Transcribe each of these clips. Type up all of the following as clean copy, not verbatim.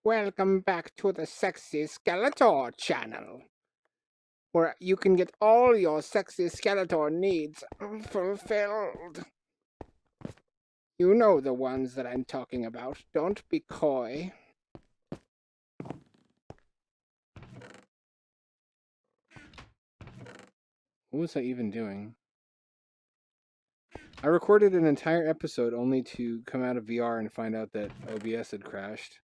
Welcome back to the Sexy Skeletor channel, where you can get all your Sexy Skeletor needs fulfilled. You know the ones that I'm talking about. Don't be coy. What was I even doing? I recorded an entire episode only to come out of VR and find out that OBS had crashed.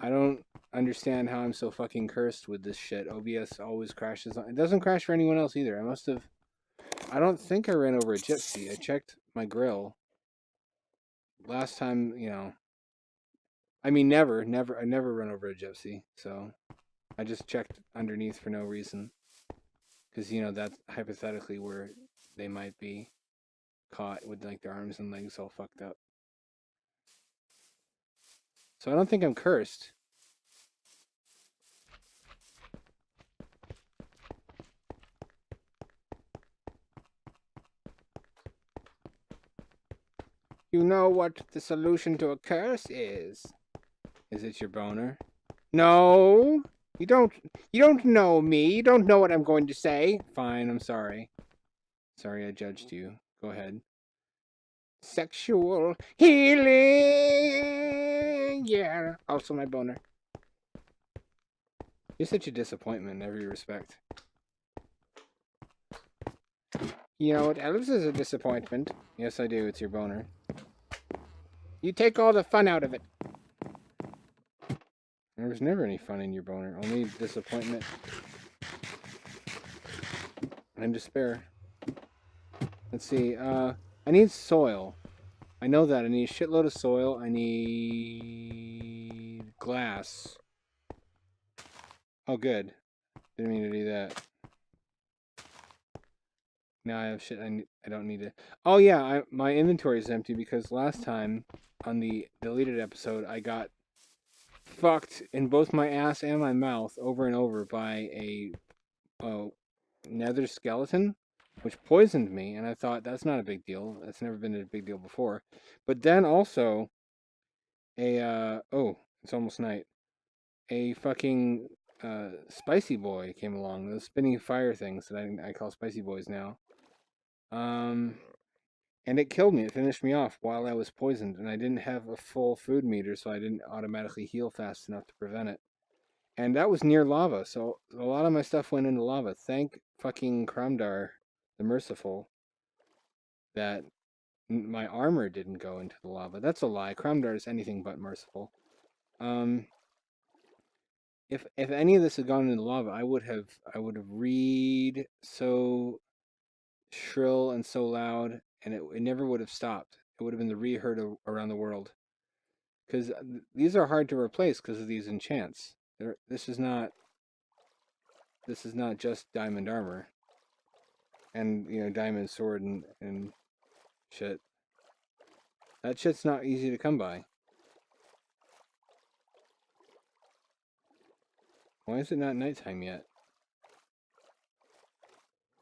I don't understand how I'm so fucking cursed with this shit. OBS always crashes. It doesn't crash for anyone else either. I don't think I ran over a gypsy. I checked my grill. Last time, I mean, I never run over a gypsy. So I just checked underneath for no reason. Because, that's hypothetically where they might be caught with like their arms and legs all fucked up. So I don't think I'm cursed. You know what the solution to a curse is? Is it your boner? No! You don't know me. You don't know what I'm going to say. Fine, I'm sorry. Sorry I judged you. Go ahead. Sexual healing! Yeah, also my boner. You're such a disappointment in every respect. You know what else is a disappointment? Yes, I do. It's your boner. You take all the fun out of it. There was never any fun in your boner. Only disappointment and despair. Let's see. I need soil. I know that. I need a shitload of soil. I need glass. Oh, good. Didn't mean to do that. Now I have shit I don't need it. Oh, yeah. My inventory is empty because last time on the deleted episode, I got fucked in both my ass and my mouth over and over by a nether skeleton, which poisoned me, and I thought that's not a big deal. That's never been a big deal before. But then also oh, it's almost night. A fucking spicy boy came along. Those spinning fire things that I call spicy boys now. And it killed me. It finished me off while I was poisoned, and I didn't have a full food meter, so I didn't automatically heal fast enough to prevent it. And that was near lava, so a lot of my stuff went into lava. Thank fucking Krumdar, the Merciful, that my armor didn't go into the lava. That's a lie. Krumdar is anything but merciful. If any of this had gone into lava, I would have read so shrill and so loud, and it never would have stopped. It would have been the re-heard around the world. Because these are hard to replace because of these enchants. This is not just diamond armor. And, diamond sword and shit. That shit's not easy to come by. Why is it not nighttime yet?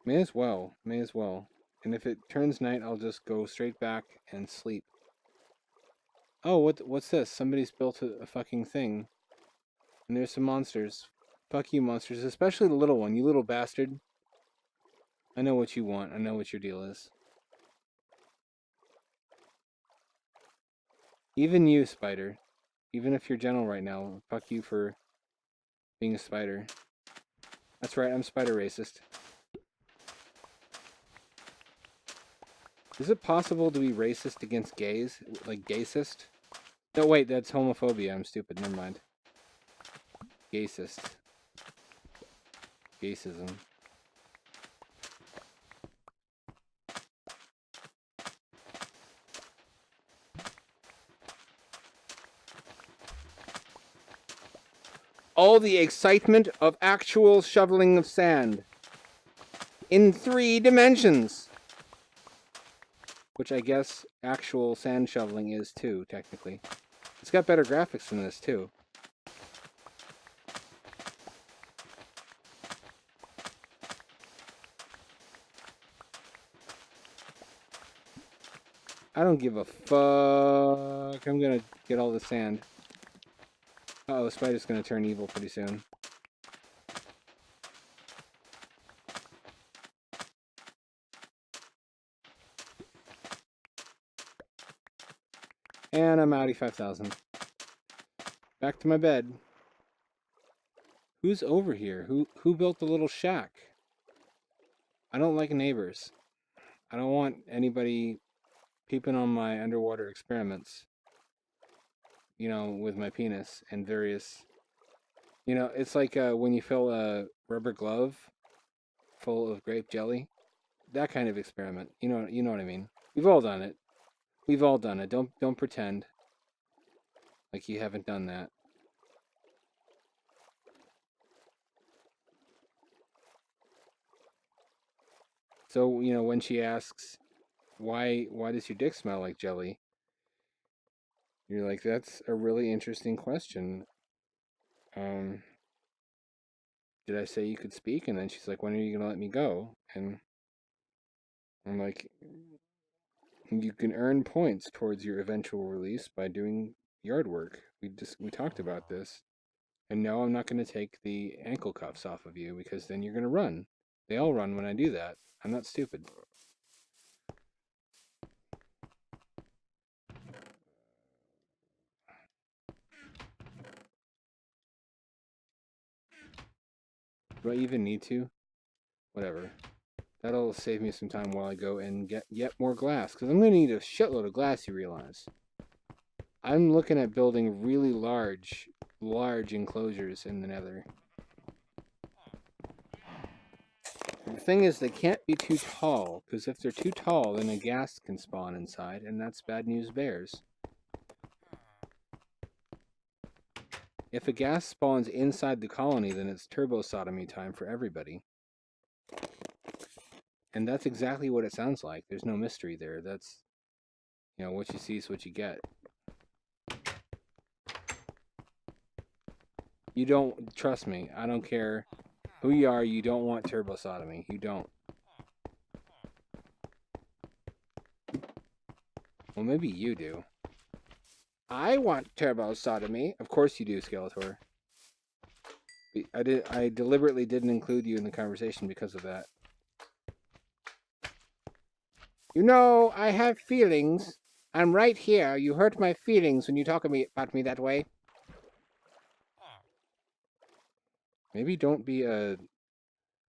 May as well. And if it turns night, I'll just go straight back and sleep. Oh, what's this? Somebody's built a fucking thing. And there's some monsters. Fuck you, monsters. Especially the little one, you little bastard. I know what you want. I know what your deal is. Even you, spider. Even if you're gentle right now, fuck you for being a spider. That's right, I'm spider racist. Is it possible to be racist against gays? Like gaysist? No, wait, that's homophobia. I'm stupid. Never mind. Gaysist. Gaysism. All the excitement of actual shoveling of sand. In 3 dimensions. Which I guess actual sand shoveling is too, technically. It's got better graphics than this, too. I don't give a fuck. I'm gonna get all the sand. Uh-oh, Spider's gonna turn evil pretty soon. And I'm outie 5,000. Back to my bed. Who's over here? Who built the little shack? I don't like neighbors. I don't want anybody peeping on my underwater experiments. You know, with my penis and various... You know, it's like when you fill a rubber glove full of grape jelly. That kind of experiment. You know what I mean. We've all done it. We've all done it. Don't pretend like you haven't done that. So, you know, when she asks, why does your dick smell like jelly? You're like, that's a really interesting question. Did I say you could speak? And then she's like, when are you going to let me go? And I'm like, you can earn points towards your eventual release by doing yard work. We talked about this. And no, I'm not going to take the ankle cuffs off of you because then you're going to run. They all run when I do that. I'm not stupid. Do I even need to? Whatever. That'll save me some time while I go and get yet more glass. Because I'm going to need a shitload of glass, you realize. I'm looking at building really large enclosures in the Nether. The thing is, they can't be too tall. Because if they're too tall, then a ghast can spawn inside. And that's bad news bears. If a ghast spawns inside the colony, then it's turbo sodomy time for everybody. And that's exactly what it sounds like. There's no mystery there. That's, you know, what you see is what you get. You don't, trust me, I don't care who you are, you don't want turbo sodomy. You don't. Well, maybe you do. I want turbo sodomy. Of course you do, Skeletor. I deliberately didn't include you in the conversation because of that. You know, I have feelings. I'm right here. You hurt my feelings when you talk about me that way. Maybe don't be a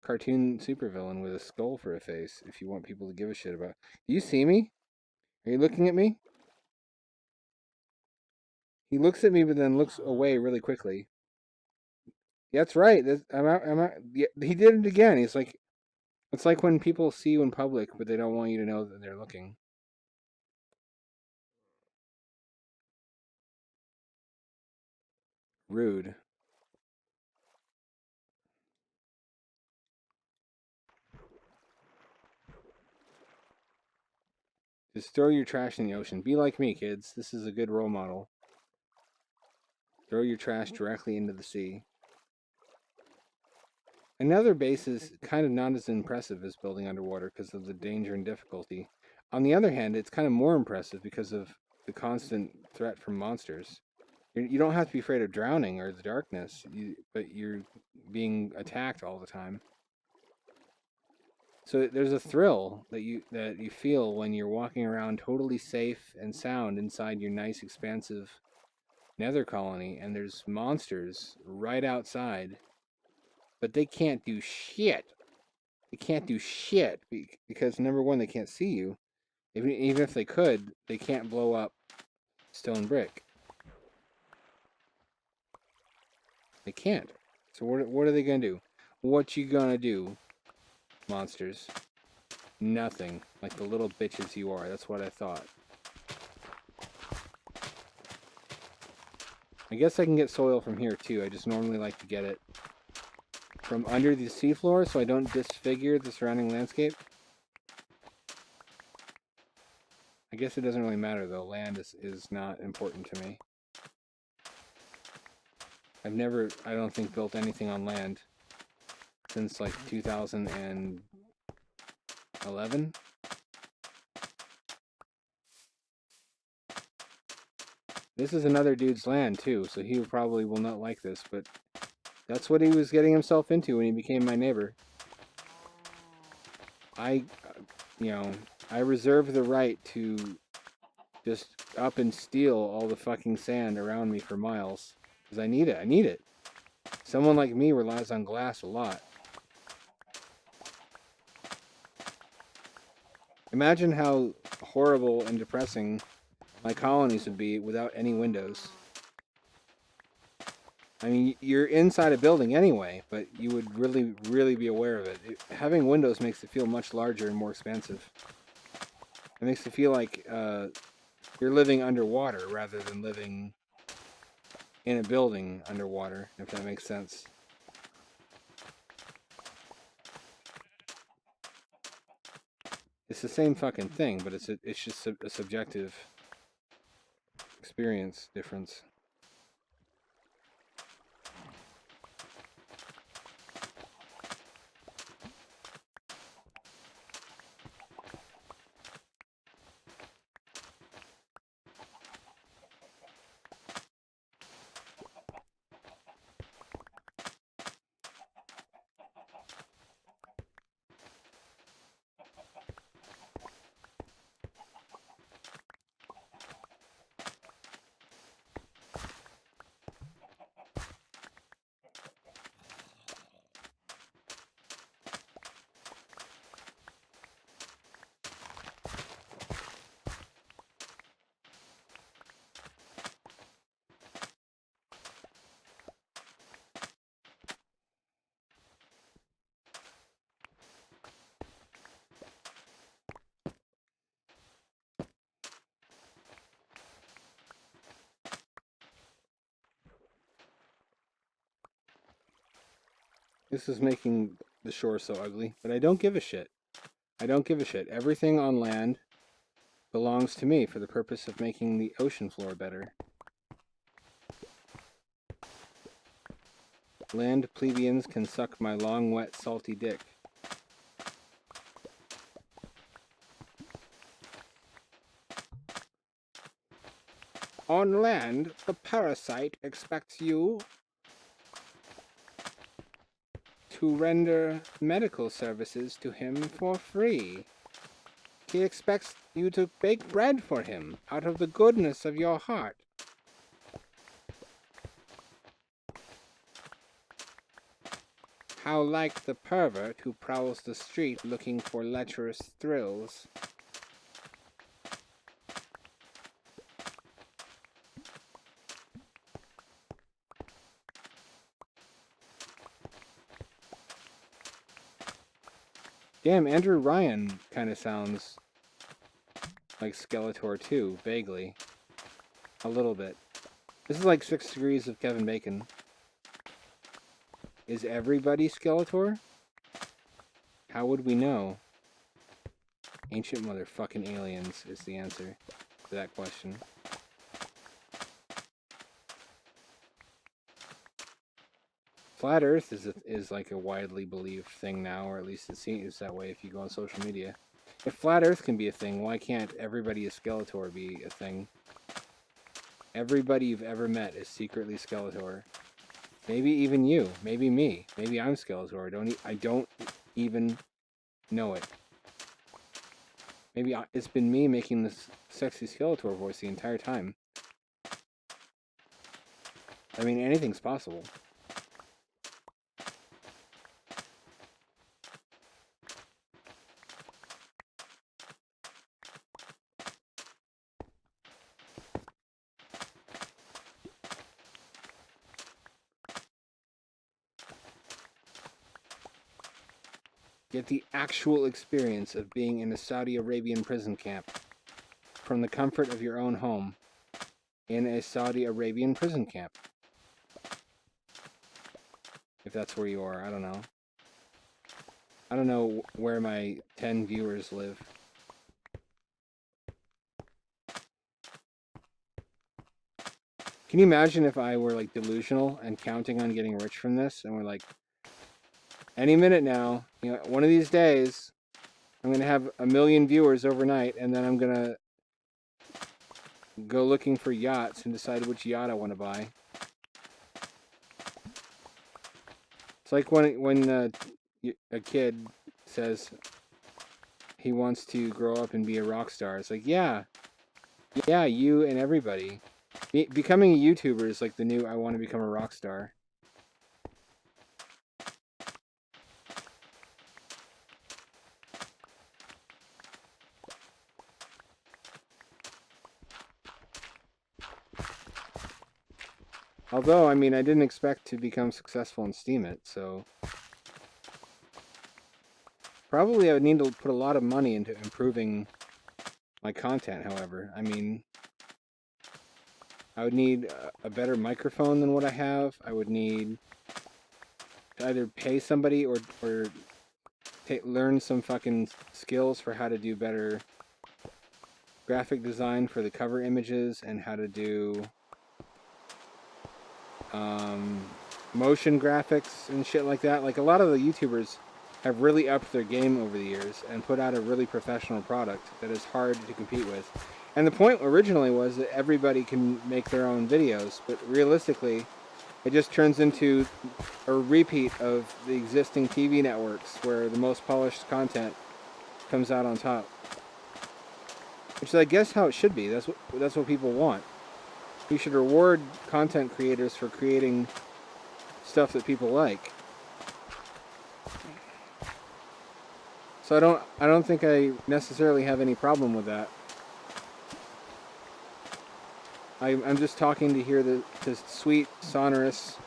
cartoon supervillain with a skull for a face if you want people to give a shit about. Do you see me? Are you looking at me? He looks at me but then looks away really quickly. That's right. I'm out. Yeah, he did it again. He's like, it's like when people see you in public but they don't want you to know that they're looking. Rude. Just throw your trash in the ocean. Be like me, kids. This is a good role model. Throw your trash directly into the sea. Another base is kind of not as impressive as building underwater because of the danger and difficulty. On the other hand, it's kind of more impressive because of the constant threat from monsters. You don't have to be afraid of drowning or the darkness, but you're being attacked all the time. So there's a thrill that you feel when you're walking around totally safe and sound inside your nice, expansive nether colony, and there's monsters right outside, but they can't do shit. They can't do shit because number one, they can't see you. Even if they could, they can't blow up stone brick. They can't. So what are they gonna do? What you gonna do, monsters? Nothing. Like the little bitches you are. That's what I thought. I guess I can get soil from here too. I just normally like to get it from under the seafloor so I don't disfigure the surrounding landscape. I guess it doesn't really matter though. Land is not important to me. I've never, I don't think, built anything on land since like 2011. This is another dude's land, too, so he probably will not like this, but that's what he was getting himself into when he became my neighbor. I reserve the right to just up and steal all the fucking sand around me for miles. Because I need it. I need it. Someone like me relies on glass a lot. Imagine how horrible and depressing my colonies would be without any windows. I mean, you're inside a building anyway, but you would really, really be aware of it. Having windows makes it feel much larger and more expansive. It makes it feel like you're living underwater rather than living in a building underwater, if that makes sense. It's the same fucking thing, but it's just a subjective experience difference. This is making the shore so ugly, but I don't give a shit. I don't give a shit. Everything on land belongs to me for the purpose of making the ocean floor better. Land plebeians can suck my long, wet, salty dick. On land, the parasite expects you to render medical services to him for free. He expects you to bake bread for him out of the goodness of your heart. How like the pervert who prowls the street looking for lecherous thrills. Damn, Andrew Ryan kind of sounds like Skeletor too, vaguely. A little bit. This is like 6 degrees of Kevin Bacon. Is everybody Skeletor? How would we know? Ancient motherfucking aliens is the answer to that question. Flat Earth is like a widely believed thing now, or at least it seems that way if you go on social media. If Flat Earth can be a thing, why can't everybody is Skeletor be a thing? Everybody you've ever met is secretly Skeletor. Maybe even you. Maybe me. Maybe I'm Skeletor. I don't even know it. Maybe it's been me making this Sexy Skeletor voice the entire time. I mean, anything's possible. Get the actual experience of being in a Saudi Arabian prison camp from the comfort of your own home in a Saudi Arabian prison camp. If that's where you are, I don't know. I don't know where my 10 viewers live. Can you imagine if I were like delusional and counting on getting rich from this, and we're like, any minute now, you know, one of these days, I'm gonna have 1 million viewers overnight, and then I'm gonna go looking for yachts and decide which yacht I want to buy. It's like when a kid says he wants to grow up and be a rock star. It's like, yeah, you and everybody. Becoming a YouTuber is like the new I want to become a rock star. Although, I mean, I didn't expect to become successful in Steam it, so... Probably I would need to put a lot of money into improving my content, however. I mean, I would need a better microphone than what I have. I would need to either pay somebody or learn some fucking skills for how to do better graphic design for the cover images and how to do motion graphics and shit like that. Like, a lot of the YouTubers have really upped their game over the years and put out a really professional product that is hard to compete with. And the point originally was that everybody can make their own videos, but realistically, it just turns into a repeat of the existing TV networks where the most polished content comes out on top. Which is, I guess, how it should be. That's what people want. We should reward content creators for creating stuff that people like. So I don't think I necessarily have any problem with that. I'm just talking to hear the sweet, sonorous,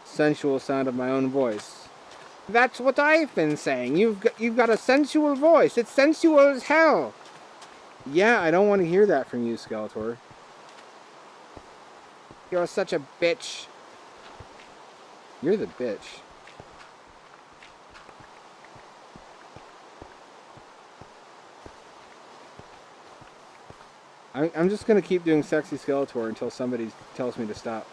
sensual sound of my own voice. That's what I've been saying. You've got a sensual voice. It's sensual as hell. Yeah, I don't want to hear that from you, Skeletor. You're such a bitch. You're the bitch. I'm just going to keep doing Sexy Skeletor until somebody tells me to stop.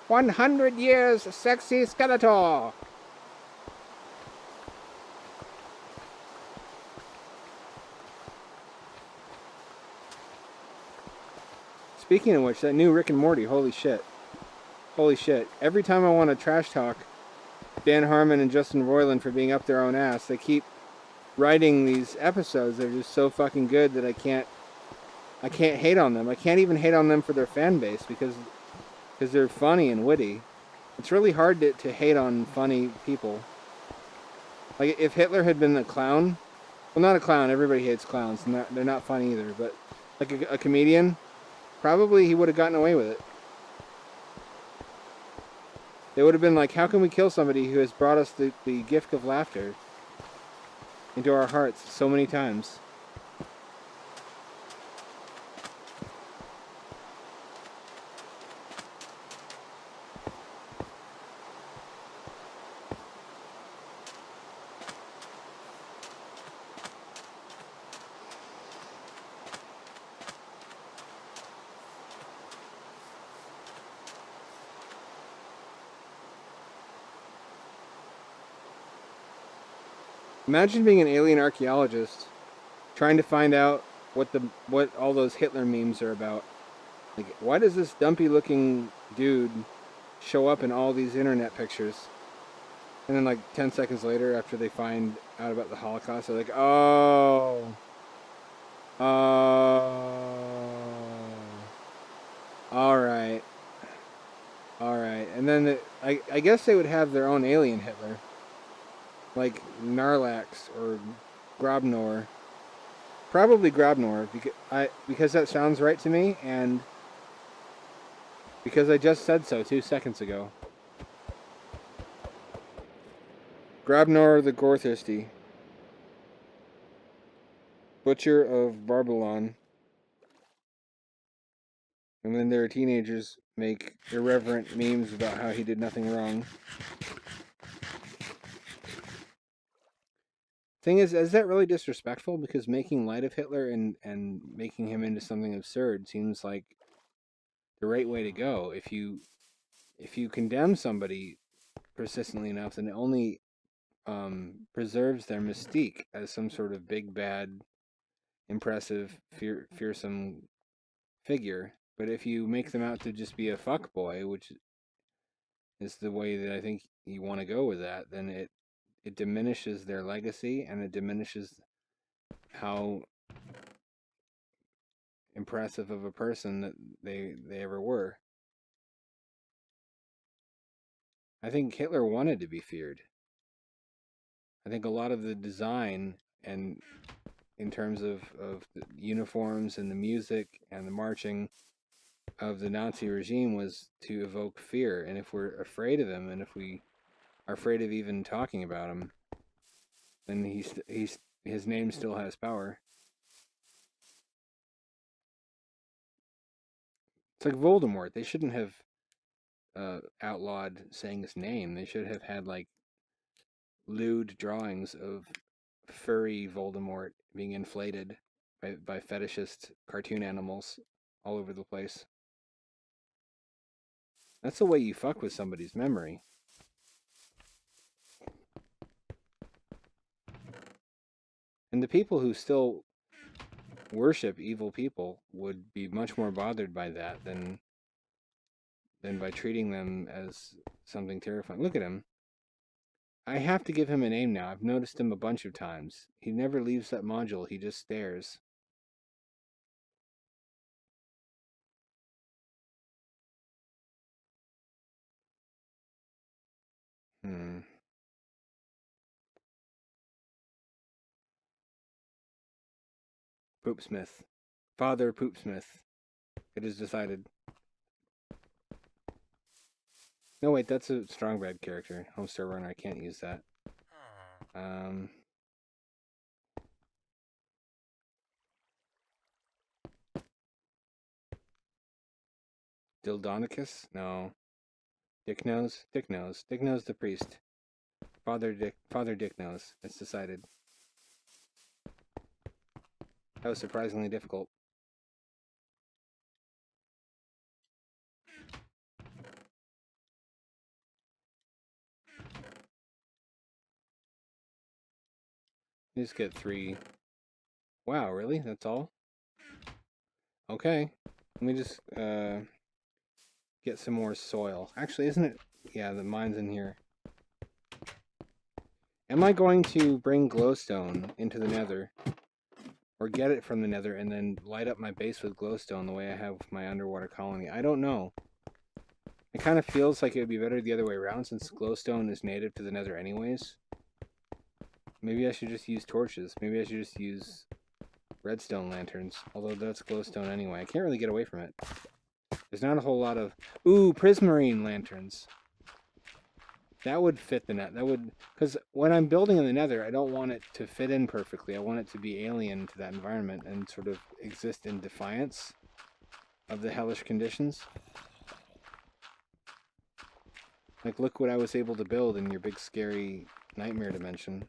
100 years Sexy Skeletor! Speaking of which, that new Rick and Morty, holy shit. Holy shit. Every time I want to trash talk Dan Harmon and Justin Roiland for being up their own ass, they keep writing these episodes. They're just so fucking good that I can't hate on them. I can't even hate on them for their fan base because they're funny and witty. It's really hard to hate on funny people. Like, if Hitler had been a clown, well, not a clown, everybody hates clowns, and they're not funny either, but like a comedian, probably he would have gotten away with it. They would have been like, how can we kill somebody who has brought us the gift of laughter into our hearts so many times? Imagine being an alien archaeologist, trying to find out what all those Hitler memes are about. Like, why does this dumpy-looking dude show up in all these internet pictures? And then, like, 10 seconds later, after they find out about the Holocaust, they're like, oh, all right. And then I guess they would have their own alien Hitler. Like Narlax or Grobnor. Probably Grobnor, because that sounds right to me, and because I just said so 2 seconds ago. Grobnor the Gorthirsty. Butcher of Barbelon. And then their teenagers make irreverent memes about how he did nothing wrong. Thing is that really disrespectful? Because making light of Hitler and making him into something absurd seems like the right way to go. If you condemn somebody persistently enough, then it only preserves their mystique as some sort of big bad impressive, fearsome figure. But if you make them out to just be a fuckboy, which is the way that I think you want to go with that, then it diminishes their legacy and it diminishes how impressive of a person that they ever were. I think Hitler wanted to be feared. I think a lot of the design and in terms of the uniforms and the music and the marching of the Nazi regime was to evoke fear. And if we're afraid of him, and if we are afraid of even talking about him, then his name still has power. It's like Voldemort. They shouldn't have outlawed saying his name. They should have had like lewd drawings of furry Voldemort being inflated by fetishist cartoon animals all over the place. That's the way you fuck with somebody's memory. And the people who still worship evil people would be much more bothered by that than by treating them as something terrifying. Look at him. I have to give him a name now. I've noticed him a bunch of times. He never leaves that module. He just stares. Poopsmith. Father Poopsmith. It is decided. No, wait, that's a strong bad character. Homestar Runner, I can't use that. Dildonicus? No. Dick Nose? Dick Nose. Dick Nose the priest. Father Dick Nose. It's decided. That was surprisingly difficult. You just get 3. Wow, really? That's all? Okay. Let me just get some more soil. Actually, isn't it? Yeah, the mine's in here. Am I going to bring glowstone into the nether? Or get it from the nether and then light up my base with glowstone the way I have my underwater colony? I don't know. It kind of feels like it would be better the other way around since glowstone is native to the nether anyways. Maybe I should just use torches. Maybe I should just use redstone lanterns. Although that's glowstone anyway. I can't really get away from it. There's not a whole lot of... Ooh, prismarine lanterns. That would fit the net. That would... Because when I'm building in the nether, I don't want it to fit in perfectly. I want it to be alien to that environment and sort of exist in defiance of the hellish conditions. Like, look what I was able to build in your big, scary nightmare dimension.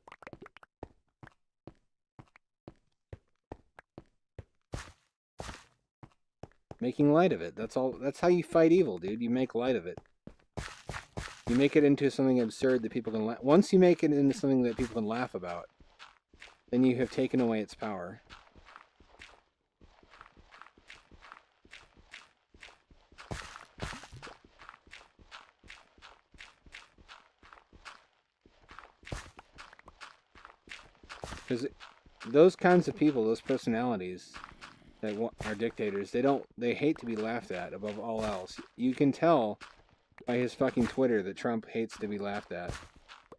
Making light of it. That's all. That's how you fight evil, dude. You make light of it. You make it into something absurd that people can laugh. Once you make it into something that people can laugh about, then you have taken away its power. Because those kinds of people, those personalities that are dictators, they hate to be laughed at above all else. You can tell by his fucking Twitter that Trump hates to be laughed at.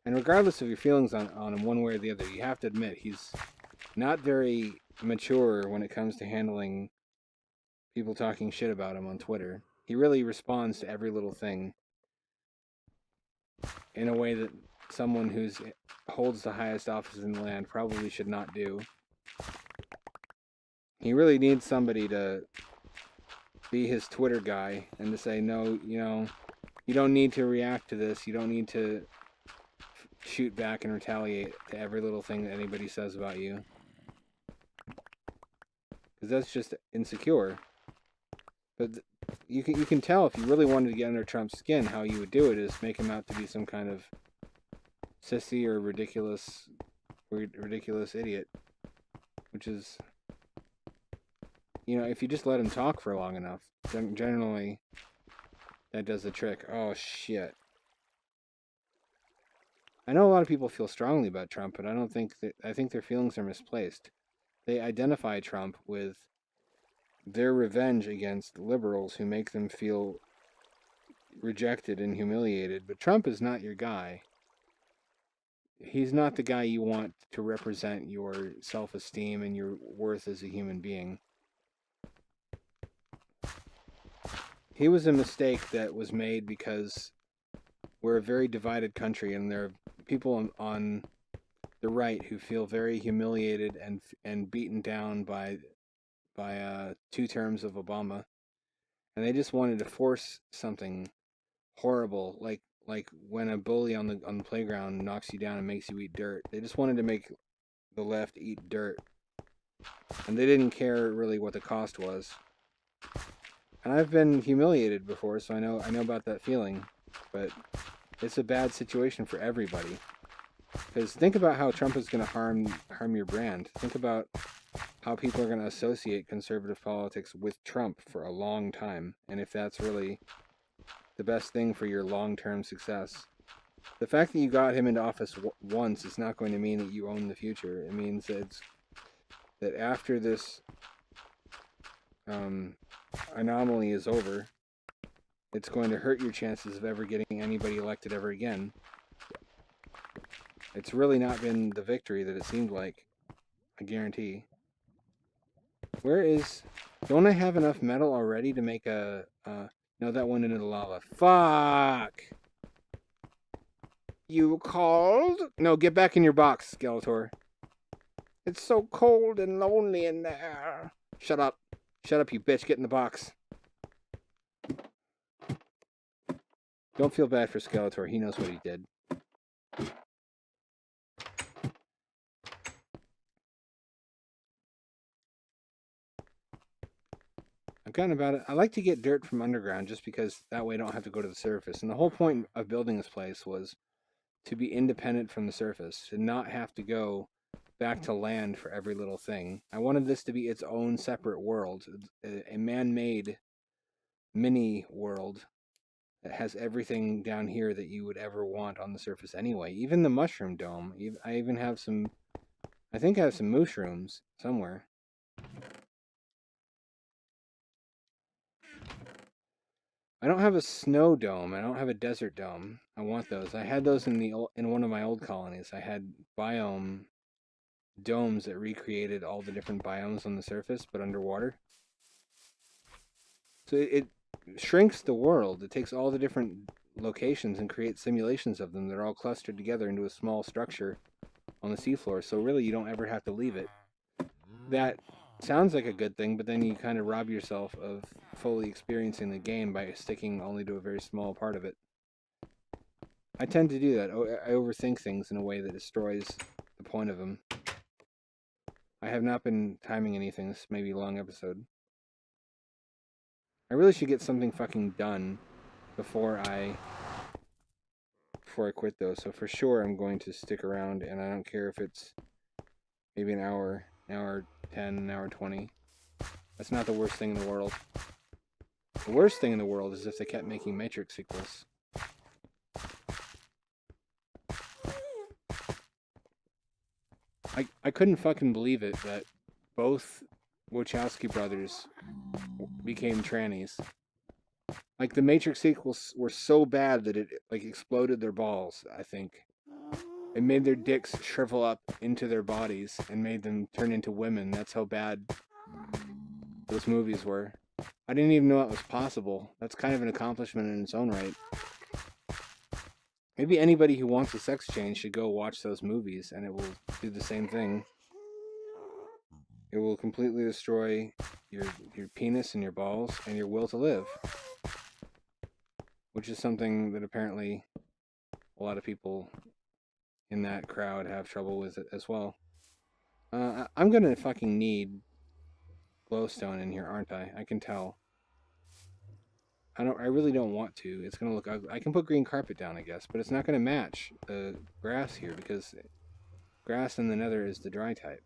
And regardless of your feelings on him one way or the other, you have to admit he's not very mature when it comes to handling people talking shit about him on Twitter. He really responds to every little thing in a way that someone who holds the highest office in the land probably should not do. He really needs somebody to be his Twitter guy and to say, no, you don't need to react to this. You don't need to shoot back and retaliate to every little thing that anybody says about you. Because that's just insecure. But you can tell if you really wanted to get under Trump's skin, how you would do it is make him out to be some kind of sissy or ridiculous idiot. Which is you know, if you just let him talk for long enough, generally that does the trick. Oh shit. I know a lot of people feel strongly about Trump, but I don't think that, I think their feelings are misplaced. They identify Trump with their revenge against liberals who make them feel rejected and humiliated, but Trump is not your guy. He's not the guy you want to represent your self-esteem and your worth as a human being. He was a mistake that was made because we're a very divided country, and there are people on the right who feel very humiliated and beaten down by 2 terms of Obama, and they just wanted to force something horrible, like when a bully on the playground knocks you down and makes you eat dirt. They just wanted to make the left eat dirt, and they didn't care really what the cost was. And I've been humiliated before, so I know about that feeling, but it's a bad situation for everybody. Because think about how Trump is going to harm your brand. Think about how people are going to associate conservative politics with Trump for a long time, and if that's really the best thing for your long-term success. The fact that you got him into office once is not going to mean that you own the future. It means that after this anomaly is over, it's going to hurt your chances of ever getting anybody elected ever again. It's really not been the victory that it seemed like, I guarantee. Where is... Don't I have enough metal already to make a... no, that went into the lava. Fuck! You called? No, get back in your box, Skeletor. It's so cold and lonely in there. Shut up. Shut up, you bitch. Get in the box. Don't feel bad for Skeletor. He knows what he did. I've gotten about it. I like to get dirt from underground just because that way I don't have to go to the surface. And the whole point of building this place was to be independent from the surface, to not have to go back to land for every little thing. I wanted this to be its own separate world, a man-made mini world that has everything down here that you would ever want on the surface anyway. Even the mushroom dome. I even have some... I think I have some mushrooms somewhere. I don't have a snow dome. I don't have a desert dome. I want those. I had those in one of my old colonies. I had biome domes that recreated all the different biomes on the surface, but underwater. So it shrinks the world. It takes all the different locations and creates simulations of them that are all clustered together into a small structure on the seafloor. So really, you don't ever have to leave it. That sounds like a good thing, but then you kind of rob yourself of fully experiencing the game by sticking only to a very small part of it. I tend to do that. I overthink things in a way that destroys the point of them. I have not been timing anything. This may be a long episode. I really should get something fucking done before I quit those. So for sure I'm going to stick around, and I don't care if it's maybe an hour 10, an hour 20. That's not the worst thing in the world. The worst thing in the world is if they kept making Matrix sequels. I couldn't fucking believe it that both Wachowski brothers became trannies. Like, the Matrix sequels were so bad that it like exploded their balls, I think. It made their dicks shrivel up into their bodies and made them turn into women. That's how bad those movies were. I didn't even know that was possible. That's kind of an accomplishment in its own right. Maybe anybody who wants a sex change should go watch those movies, and it will do the same thing. It will completely destroy your penis and your balls and your will to live. Which is something that apparently a lot of people in that crowd have trouble with it as well. I'm gonna fucking need glowstone in here, aren't I? I can tell. I really don't want to. It's gonna look ugly. I can put green carpet down, I guess, but it's not gonna match the grass here because grass in the Nether is the dry type.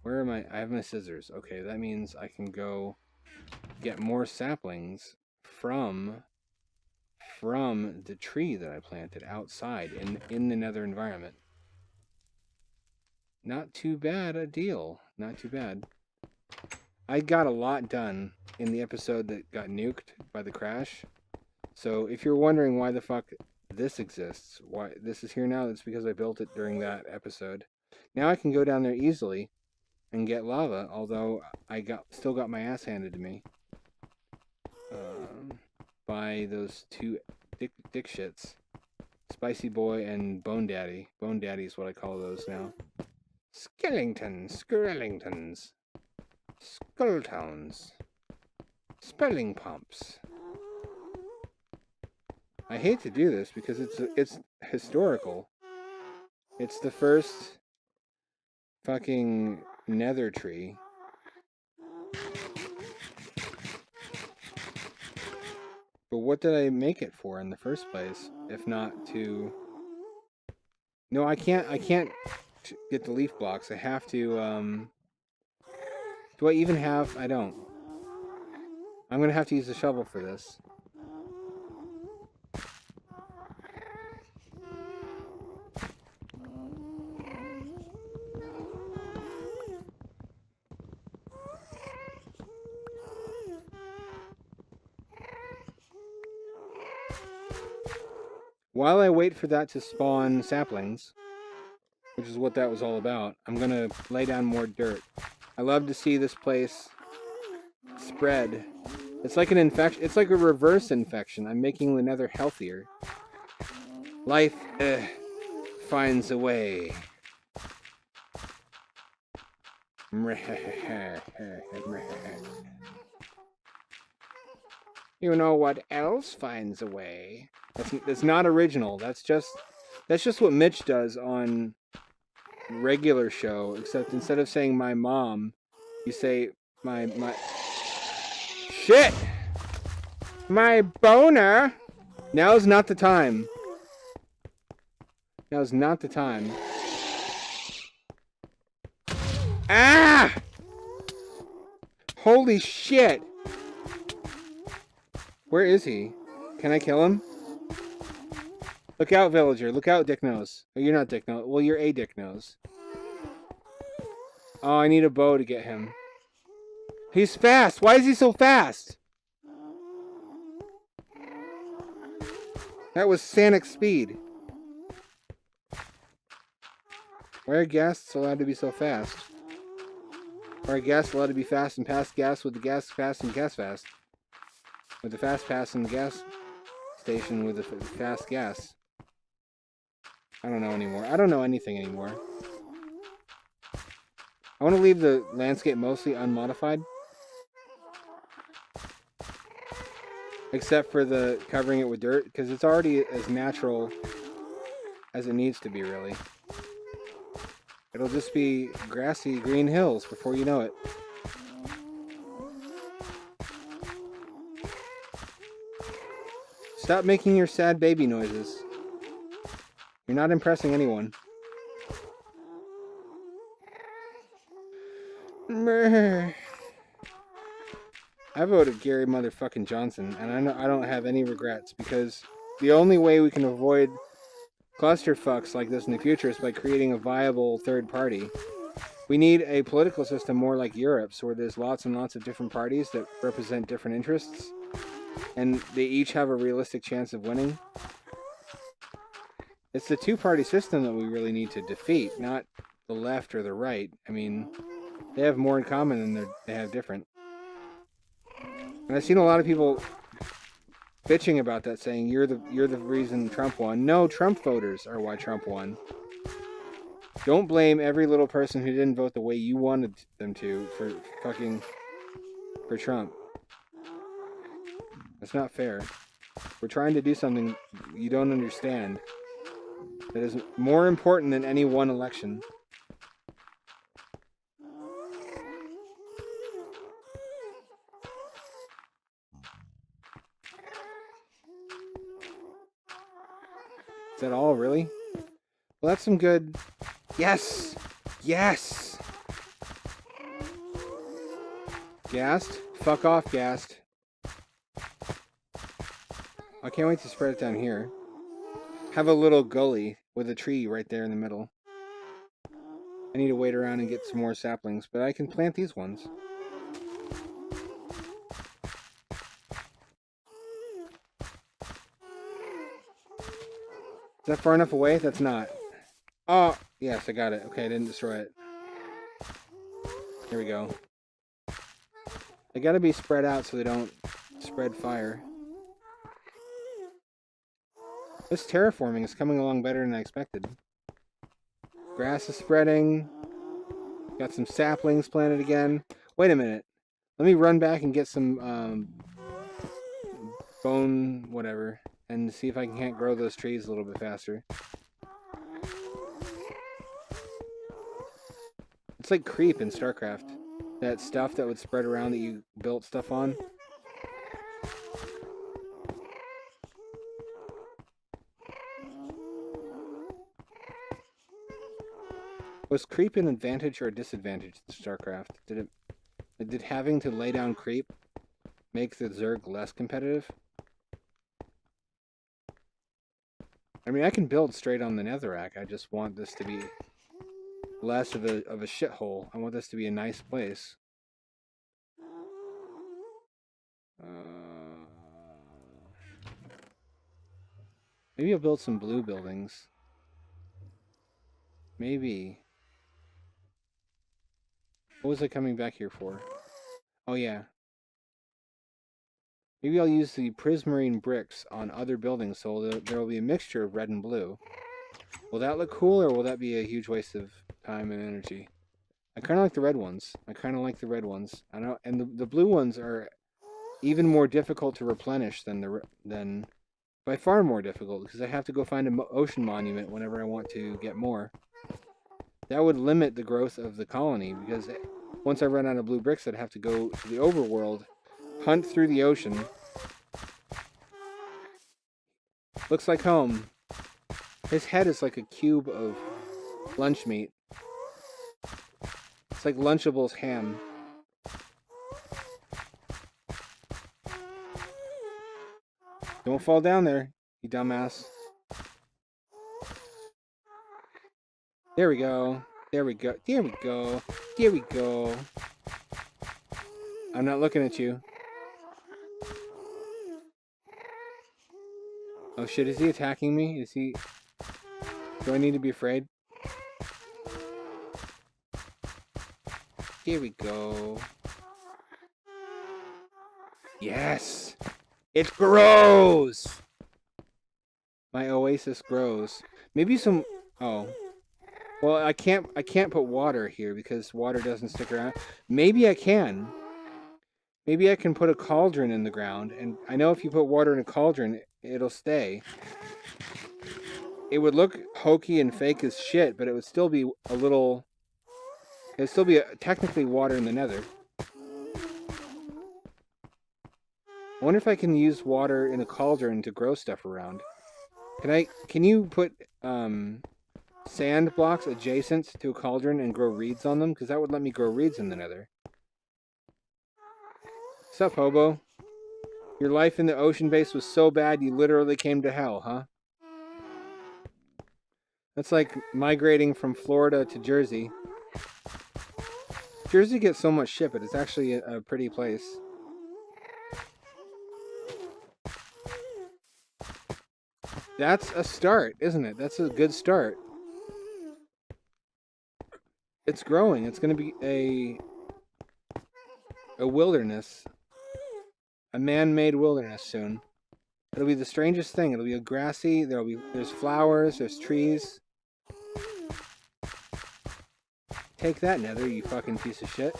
Where am I? I have my scissors. Okay, that means I can go get more saplings from the tree that I planted outside in the nether environment. Not too bad a deal. Not too bad. I got a lot done in the episode that got nuked by the crash. So if you're wondering why the fuck this exists, why this is here now, it's because I built it during that episode. Now I can go down there easily and get lava, although I still got my ass handed to me by those two dick shits, Spicy Boy and Bone Daddy. Bone Daddy is what I call those now. Skellingtons, Skrellingtons, Skulltowns, Spelling Pumps. I hate to do this because it's historical. It's the first fucking nether tree. But what did I make it for in the first place? If not to... No, I can't get the leaf blocks. I have to, Do I even have... I don't. I'm gonna have to use a shovel for this. While I wait for that to spawn saplings, which is what that was all about, I'm gonna lay down more dirt. I love to see this place spread. It's like an infection. It's like a reverse infection. I'm making the nether healthier. Life finds a way. You know what else finds a way? That's not original. That's just what Mitch does on regular show, except instead of saying my mom, you say my shit! My boner! Now's not the time. Now's not the time. Ah! Holy shit! Where is he? Can I kill him? Look out, villager. Look out, Dick Nose. Oh, you're not Dick Nose. Well, you're a Dick Nose. Oh, I need a bow to get him. He's fast. Why is he so fast? That was Sonic speed. Why are ghasts allowed to be so fast? Why are ghasts allowed to be fast and pass gas with the gas fast and gas fast? With the fast pass and the gas station with the fast gas. I don't know anymore. I don't know anything anymore. I want to leave the landscape mostly unmodified. Except for the covering it with dirt, because it's already as natural as it needs to be, really. It'll just be grassy green hills before you know it. Stop making your sad baby noises. You're not impressing anyone. I voted Gary motherfucking Johnson, and I don't have any regrets, because the only way we can avoid clusterfucks like this in the future is by creating a viable third party. We need a political system more like Europe's, where there's lots and lots of different parties that represent different interests, and they each have a realistic chance of winning. It's the two-party system that we really need to defeat, not the left or the right. I mean, they have more in common than they have different. And I've seen a lot of people bitching about that, saying you're the reason Trump won. No, Trump voters are why Trump won. Don't blame every little person who didn't vote the way you wanted them to for Trump. That's not fair. We're trying to do something you don't understand that is more important than any one election. Is that all, really? Well, that's some good... Yes! Yes! Gassed? Fuck off, gassed. I can't wait to spread it down here. Have a little gully with a tree right there in the middle. I need to wait around and get some more saplings, but I can plant these ones. Is that far enough away? That's not. Oh, yes, I got it. Okay, I didn't destroy it. Here we go. They gotta be spread out so they don't spread fire. This terraforming is coming along better than I expected. Grass is spreading. Got some saplings planted again. Wait a minute. Let me run back and get some bone whatever and see if I can't grow those trees a little bit faster. It's like creep in StarCraft. That stuff that would spread around that you built stuff on. Was creep an advantage or a disadvantage to StarCraft? Did having to lay down creep make the Zerg less competitive? I mean, I can build straight on the Netherrack. I just want this to be less of a shithole. I want this to be a nice place. Maybe I'll build some blue buildings. Maybe. What was I coming back here for? Oh yeah. Maybe I'll use the prismarine bricks on other buildings so there will be a mixture of red and blue. Will that look cool, or will that be a huge waste of time and energy? I kind of like the red ones. I know, and the blue ones are even more difficult to replenish than by far more difficult, because I have to go find an ocean monument whenever I want to get more. That would limit the growth of the colony, because once I run out of blue bricks, I'd have to go to the overworld, hunt through the ocean. Looks like home. His head is like a cube of lunch meat. It's like Lunchable's ham. Don't fall down there, you dumbass. There we go. There we go. There we go. There we go. I'm not looking at you. Oh shit, is he attacking me? Is he... Do I need to be afraid? Here we go. Yes! It grows! My oasis grows. Maybe some... Oh. Well, I can't put water here because water doesn't stick around. Maybe I can. Maybe I can put a cauldron in the ground, and I know if you put water in a cauldron, it'll stay. It would look hokey and fake as shit, but it would still be a little... It would still be technically water in the Nether. I wonder if I can use water in a cauldron to grow stuff around. Can you put sand blocks adjacent to a cauldron and grow reeds on them? Because that would let me grow reeds in the Nether. What's up, hobo? Your life in the ocean base was so bad you literally came to hell, huh? That's like migrating from Florida to Jersey. Jersey gets so much shit, but it's actually a pretty place. That's a start, isn't it? That's a good start. It's growing. It's going to be a wilderness. A man-made wilderness soon. It'll be the strangest thing. It'll be a grassy, there's flowers, there's trees. Take that, Nether, you fucking piece of shit.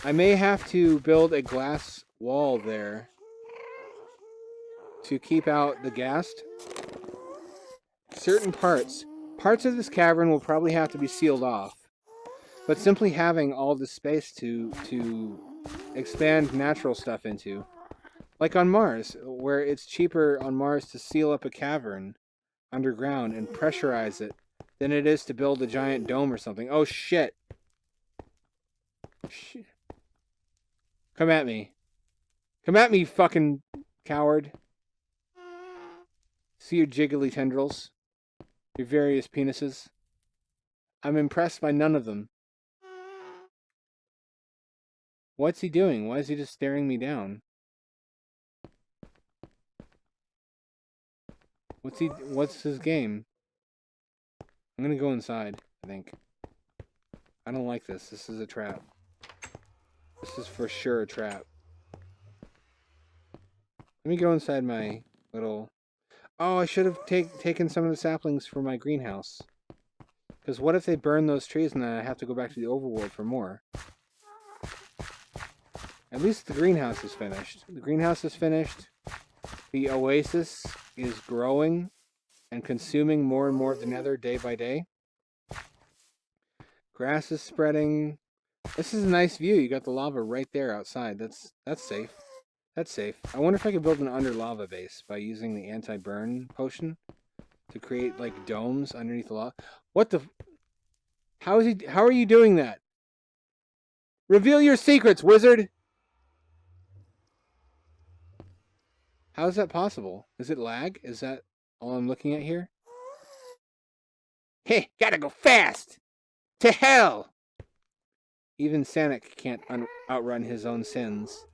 I may have to build a glass wall there to keep out the ghast. Certain parts of this cavern will probably have to be sealed off. But simply having all the space to expand natural stuff into. Like on Mars, where it's cheaper on Mars to seal up a cavern underground and pressurize it than it is to build a giant dome or something. Oh shit! Shit. Come at me. Come at me, you fucking coward. See your jiggly tendrils. Your various penises. I'm impressed by none of them. What's he doing? Why is he just staring me down? What's his game? I'm gonna go inside, I think. I don't like this. This is a trap. This is for sure a trap. Let me go inside my little... Oh, I should have taken some of the saplings for my greenhouse. Because what if they burn those trees and then I have to go back to the overworld for more? At least the greenhouse is finished. The greenhouse is finished. The oasis is growing and consuming more and more of the nether day by day. Grass is spreading. This is a nice view. You got the lava right there outside. That's safe. That's safe. I wonder if I could build an under lava base by using the anti-burn potion to create like domes underneath the lava. What the? How are you doing that? Reveal your secrets, wizard. How is that possible? Is it lag? Is that all I'm looking at here? Hey, gotta go fast! To hell! Even Sonic can't outrun his own sins.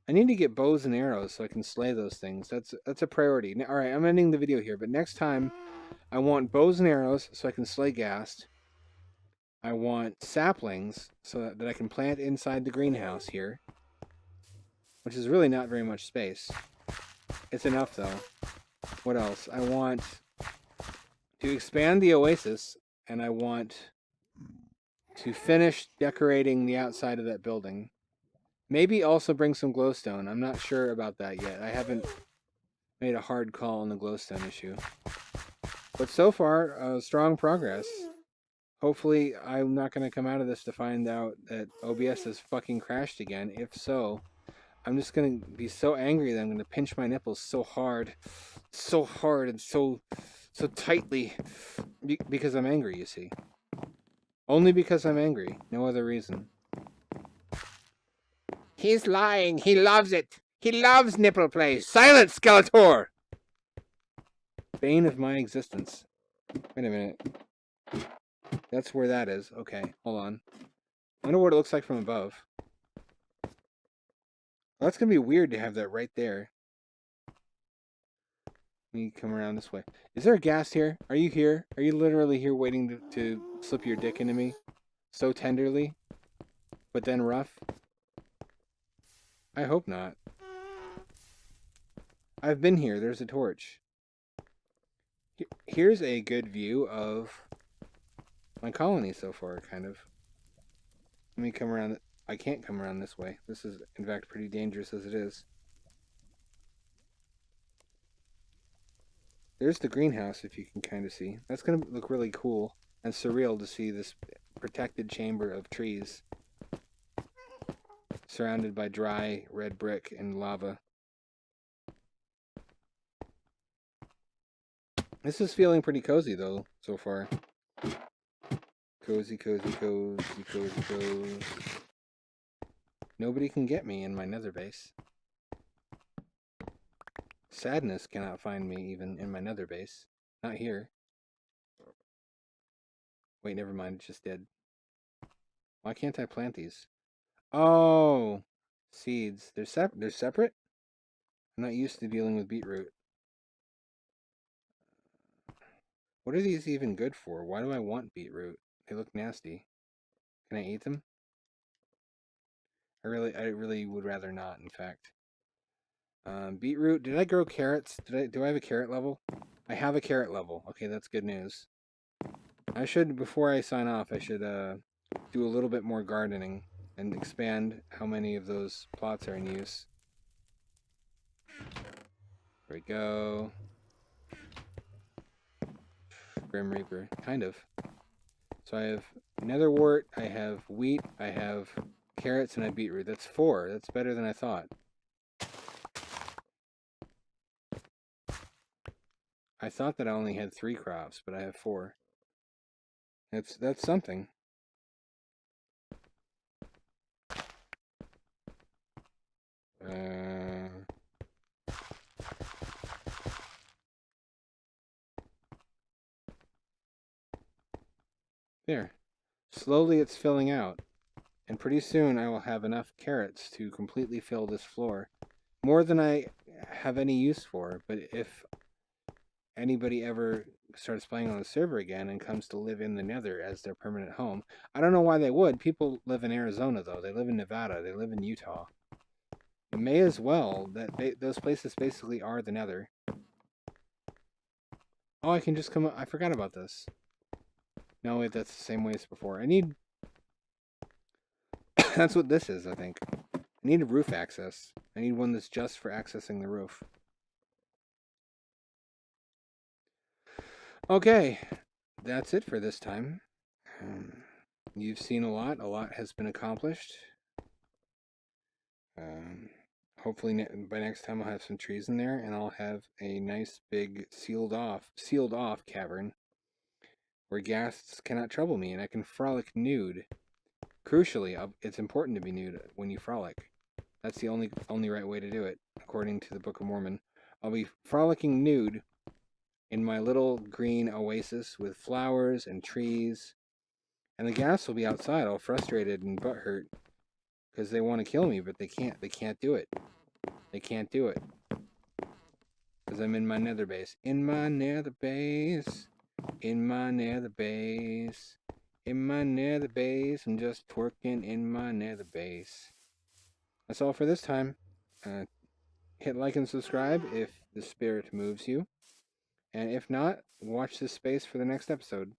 I need to get bows and arrows so I can slay those things. That's a priority. Alright, I'm ending the video here, but next time I want bows and arrows so I can slay Ghast. I want saplings so that I can plant inside the greenhouse here. Which is really not very much space. It's enough though. What else? I want to expand the oasis, and I want to finish decorating the outside of that building. Maybe also bring some glowstone. I'm not sure about that yet. I haven't made a hard call on the glowstone issue. But so far, strong progress. Hopefully, I'm not going to come out of this to find out that OBS has fucking crashed again. If so, I'm just going to be so angry that I'm going to pinch my nipples so hard and so tightly because I'm angry, you see. Only because I'm angry. No other reason. He's lying. He loves it. He loves nipple play. Silence, Skeletor! Bane of my existence. Wait a minute. That's where that is. Okay, hold on. I wonder what it looks like from above. Well, that's going to be weird to have that right there. Let me come around this way. Is there a Ghast here? Are you here? Are you literally here waiting to slip your dick into me? So tenderly? But then rough? I hope not. I've been here. There's a torch. Here's a good view of my colony so far, kind of. Let me come around. I can't come around this way. This is, in fact, pretty dangerous as it is. There's the greenhouse, if you can kind of see. That's going to look really cool and surreal to see this protected chamber of trees surrounded by dry red brick and lava. This is feeling pretty cozy, though, so far. Cozy, cozy, cozy, cozy, cozy. Nobody can get me in my nether base. Sadness cannot find me even in my nether base. Not here. Wait, never mind. It's just dead. Why can't I plant these? Oh! Seeds. They're separate? I'm not used to dealing with beetroot. What are these even good for? Why do I want beetroot? They look nasty. Can I eat them? I really would rather not, in fact. Beetroot. Did I grow carrots? Do I have a carrot level? I have a carrot level. Okay, that's good news. I should, before I sign off, I should do a little bit more gardening and expand how many of those plots are in use. There we go. Grim Reaper. Kind of. So I have netherwort, I have wheat, I have carrots, and I have beetroot. That's 4. That's better than I thought. I thought that I only had 3 crops, but I have 4. That's something. There. Slowly it's filling out. And pretty soon I will have enough carrots to completely fill this floor. More than I have any use for, but if anybody ever starts playing on the server again and comes to live in the Nether as their permanent home, I don't know why they would. People live in Arizona, though. They live in Nevada. They live in Utah. It may as well. Those places basically are the Nether. Oh, I can just come up. I forgot about this. No, wait, that's the same way as before. I need... That's what this is, I think. I need a roof access. I need one that's just for accessing the roof. Okay, that's it for this time. You've seen a lot. A lot has been accomplished. Hopefully by next time I'll have some trees in there, and I'll have a nice big sealed off cavern where guests cannot trouble me, and I can frolic nude. Crucially, it's important to be nude when you frolic. That's the only right way to do it, according to the Book of Mormon. I'll be frolicking nude in my little green oasis with flowers and trees, and the ghast will be outside, all frustrated and butthurt because they want to kill me, but they can't. They can't do it. They can't do it because I'm in my nether base. In my nether base. In my nether base. In my nether base. I'm just twerking in my nether base. That's all for this time. Hit like and subscribe if the spirit moves you. And if not, watch this space for the next episode.